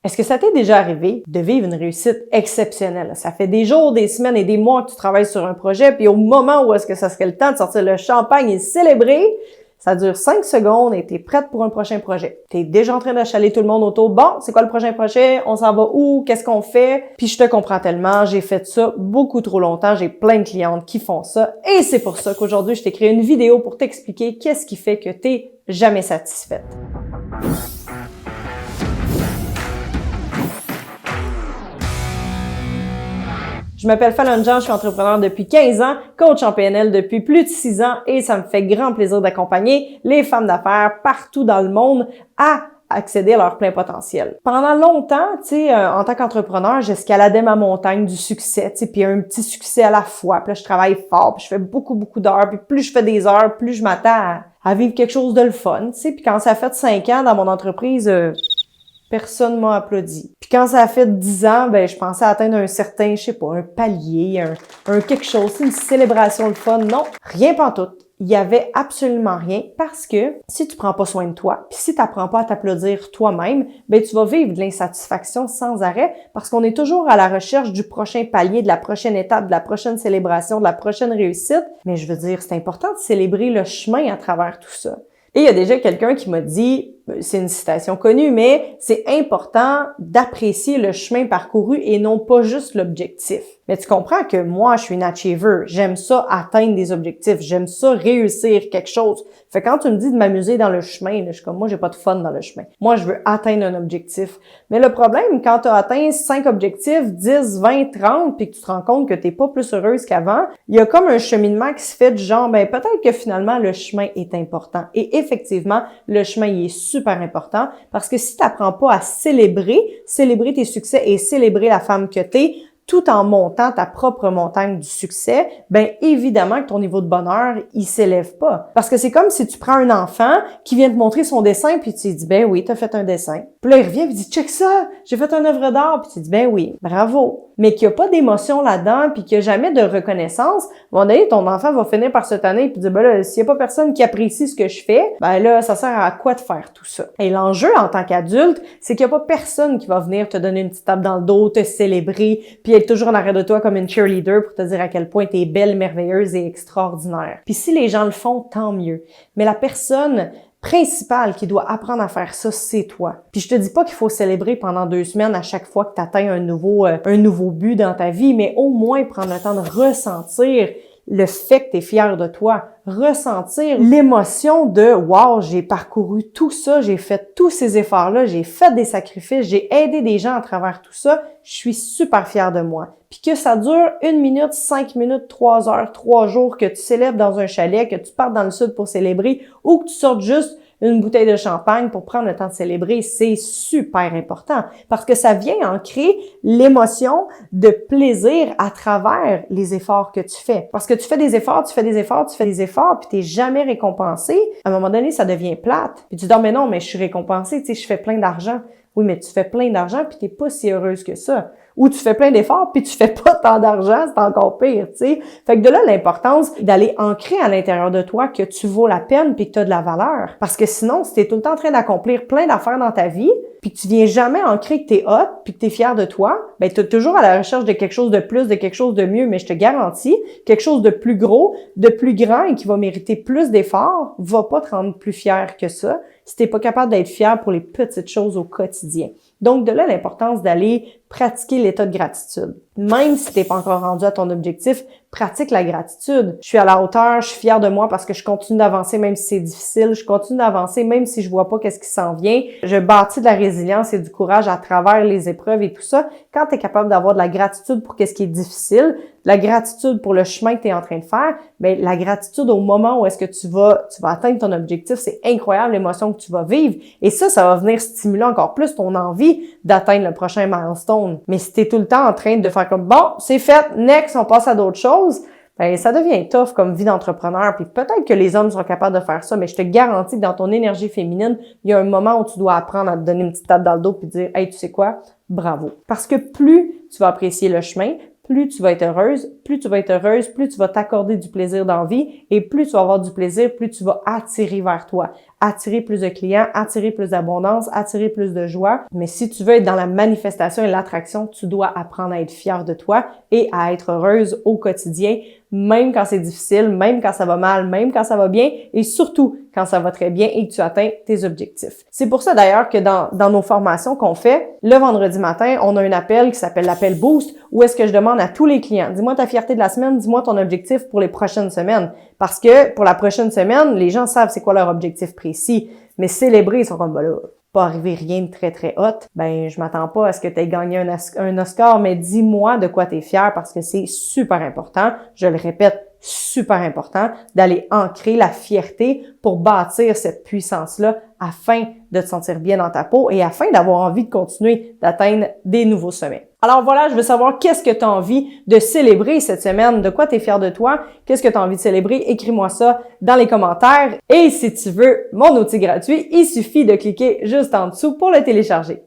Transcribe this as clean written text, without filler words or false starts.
Est-ce que ça t'est déjà arrivé de vivre une réussite exceptionnelle? Ça fait des jours, des semaines et des mois que tu travailles sur un projet, puis au moment où est-ce que ça serait le temps de sortir le champagne et célébrer, ça dure 5 secondes et t'es prête pour un prochain projet. T'es déjà en train d'achaler tout le monde autour. Bon, c'est quoi le prochain projet? On s'en va où? Qu'est-ce qu'on fait? Puis je te comprends tellement, j'ai fait ça beaucoup trop longtemps, j'ai plein de clientes qui font ça. Et c'est pour ça qu'aujourd'hui, je t'ai créé une vidéo pour t'expliquer qu'est-ce qui fait que t'es jamais satisfaite. Je m'appelle Fallon Jean, je suis entrepreneur depuis 15 ans, coach en PNL depuis plus de 6 ans et ça me fait grand plaisir d'accompagner les femmes d'affaires partout dans le monde à accéder à leur plein potentiel. Pendant longtemps, en tant qu'entrepreneur, j'escaladais ma montagne du succès, puis un petit succès à la fois. Puis là, je travaille fort, puis je fais beaucoup d'heures, puis plus je fais des heures, plus je m'attends à vivre quelque chose de le fun, Puis quand ça fait 5 ans dans mon entreprise, personne m'a applaudi. Puis quand ça a fait 10 ans, je pensais atteindre un certain, un palier, un quelque chose, une célébration de fun. Non, rien pantoute. Il y avait absolument rien parce que si tu prends pas soin de toi, puis si tu apprends pas à t'applaudir toi-même, tu vas vivre de l'insatisfaction sans arrêt parce qu'on est toujours à la recherche du prochain palier, de la prochaine étape, de la prochaine célébration, de la prochaine réussite. Mais je veux dire, c'est important de célébrer le chemin à travers tout ça. Et il y a déjà quelqu'un qui m'a dit, c'est une citation connue, mais c'est important d'apprécier le chemin parcouru et non pas juste l'objectif. Mais tu comprends que moi, je suis une achiever. J'aime ça atteindre des objectifs. J'aime ça réussir quelque chose. Fait quand tu me dis de m'amuser dans le chemin, je suis comme, moi, j'ai pas de fun dans le chemin. Moi, je veux atteindre un objectif. Mais le problème, quand tu as atteint 5 objectifs, 10, 20, 30, puis que tu te rends compte que t'es pas plus heureuse qu'avant, il y a comme un cheminement qui se fait du genre, peut-être que finalement, le chemin est important. Et effectivement, le chemin, il est super important parce que si tu n'apprends pas à célébrer tes succès et célébrer la femme que t'es, tout en montant ta propre montagne du succès, évidemment que ton niveau de bonheur, il s'élève pas. Parce que c'est comme si tu prends un enfant qui vient te montrer son dessin puis tu lui dis, oui, t'as fait un dessin. Puis là, il revient et dit, check ça, j'ai fait une œuvre d'art. Puis tu dis, oui, bravo. Mais qu'il n'y a pas d'émotion là-dedans puis qu'il n'y a jamais de reconnaissance, à un moment donné, ton enfant va finir par se tanner puis dire, s'il n'y a pas personne qui apprécie ce que je fais, là, ça sert à quoi de faire tout ça? Et l'enjeu en tant qu'adulte, c'est qu'il n'y a pas personne qui va venir te donner une petite tape dans le dos, te célébrer, puis être toujours en arrière de toi comme une cheerleader pour te dire à quel point t'es belle, merveilleuse et extraordinaire. Puis si les gens le font, tant mieux. Mais la personne principale qui doit apprendre à faire ça, c'est toi. Puis je te dis pas qu'il faut célébrer pendant 2 semaines à chaque fois que tu atteins un nouveau but dans ta vie, mais au moins prendre le temps de ressentir le fait que tu es fier de toi, ressentir l'émotion de « wow, j'ai parcouru tout ça, j'ai fait tous ces efforts-là, j'ai fait des sacrifices, j'ai aidé des gens à travers tout ça, je suis super fière de moi. » Puis que ça dure 1 minute, 5 minutes, 3 heures, 3 jours, que tu célèbres dans un chalet, que tu partes dans le sud pour célébrer ou que tu sortes juste une bouteille de champagne pour prendre le temps de célébrer, c'est super important parce que ça vient ancrer l'émotion de plaisir à travers les efforts que tu fais. Parce que tu fais des efforts, puis t'es jamais récompensé. À un moment donné, ça devient plate. Puis tu dis, mais non, mais je suis récompensée, je fais plein d'argent. Oui, mais tu fais plein d'argent puis t'es pas si heureuse que ça. Ou tu fais plein d'efforts puis tu fais pas tant d'argent, c'est encore pire, Fait que de là, l'importance d'aller ancrer à l'intérieur de toi que tu vaux la peine puis que tu as de la valeur. Parce que sinon, si t'es tout le temps en train d'accomplir plein d'affaires dans ta vie puis que tu viens jamais ancrer que t'es hot puis que t'es fier de toi, t'es toujours à la recherche de quelque chose de plus, de quelque chose de mieux, mais je te garantis, quelque chose de plus gros, de plus grand et qui va mériter plus d'efforts va pas te rendre plus fier que ça si t'es pas capable d'être fier pour les petites choses au quotidien. Donc, de là, l'importance d'aller pratiquer l'état de gratitude. Même si t'es pas encore rendu à ton objectif, pratique la gratitude. Je suis à la hauteur, je suis fière de moi parce que je continue d'avancer même si c'est difficile, je continue d'avancer même si je vois pas qu'est-ce qui s'en vient. Je bâtis de la résilience et du courage à travers les épreuves et tout ça. Quand tu es capable d'avoir de la gratitude pour qu'est-ce qui est difficile, de la gratitude pour le chemin que tu es en train de faire, la gratitude au moment où est-ce que tu vas atteindre ton objectif, c'est incroyable l'émotion que tu vas vivre. Et ça va venir stimuler encore plus ton envie d'atteindre le prochain milestone. Mais si tu es tout le temps en train de faire comme, bon, c'est fait, next, on passe à d'autres choses, ça devient tough comme vie d'entrepreneur. Puis peut-être que les hommes sont capables de faire ça, mais je te garantis que dans ton énergie féminine, il y a un moment où tu dois apprendre à te donner une petite tape dans le dos puis dire, hey, tu sais quoi? Bravo. Parce que plus tu vas apprécier le chemin, plus tu vas être heureuse, plus tu vas t'accorder du plaisir dans la vie et plus tu vas avoir du plaisir, plus tu vas attirer vers toi. attirer plus de clients, attirer plus d'abondance, attirer plus de joie. Mais si tu veux être dans la manifestation et l'attraction, tu dois apprendre à être fier de toi et à être heureuse au quotidien, même quand c'est difficile, même quand ça va mal, même quand ça va bien et surtout quand ça va très bien et que tu atteins tes objectifs. C'est pour ça d'ailleurs que dans nos formations qu'on fait, le vendredi matin, on a un appel qui s'appelle l'appel Boost où est-ce que je demande à tous les clients, dis-moi ta fierté de la semaine, dis-moi ton objectif pour les prochaines semaines. Parce que pour la prochaine semaine, les gens savent c'est quoi leur objectif précis, mais célébrer, ils sont comme, bah là, pas arrivé rien de très très hot, ben je m'attends pas à ce que tu aies gagné un Oscar, mais dis-moi de quoi tu es fier parce que c'est super important, je le répète, super important d'aller ancrer la fierté pour bâtir cette puissance-là afin de te sentir bien dans ta peau et afin d'avoir envie de continuer d'atteindre des nouveaux sommets. Alors voilà, je veux savoir qu'est-ce que tu as envie de célébrer cette semaine, de quoi tu es fier de toi, qu'est-ce que tu as envie de célébrer, écris-moi ça dans les commentaires. Et si tu veux mon outil gratuit, il suffit de cliquer juste en dessous pour le télécharger.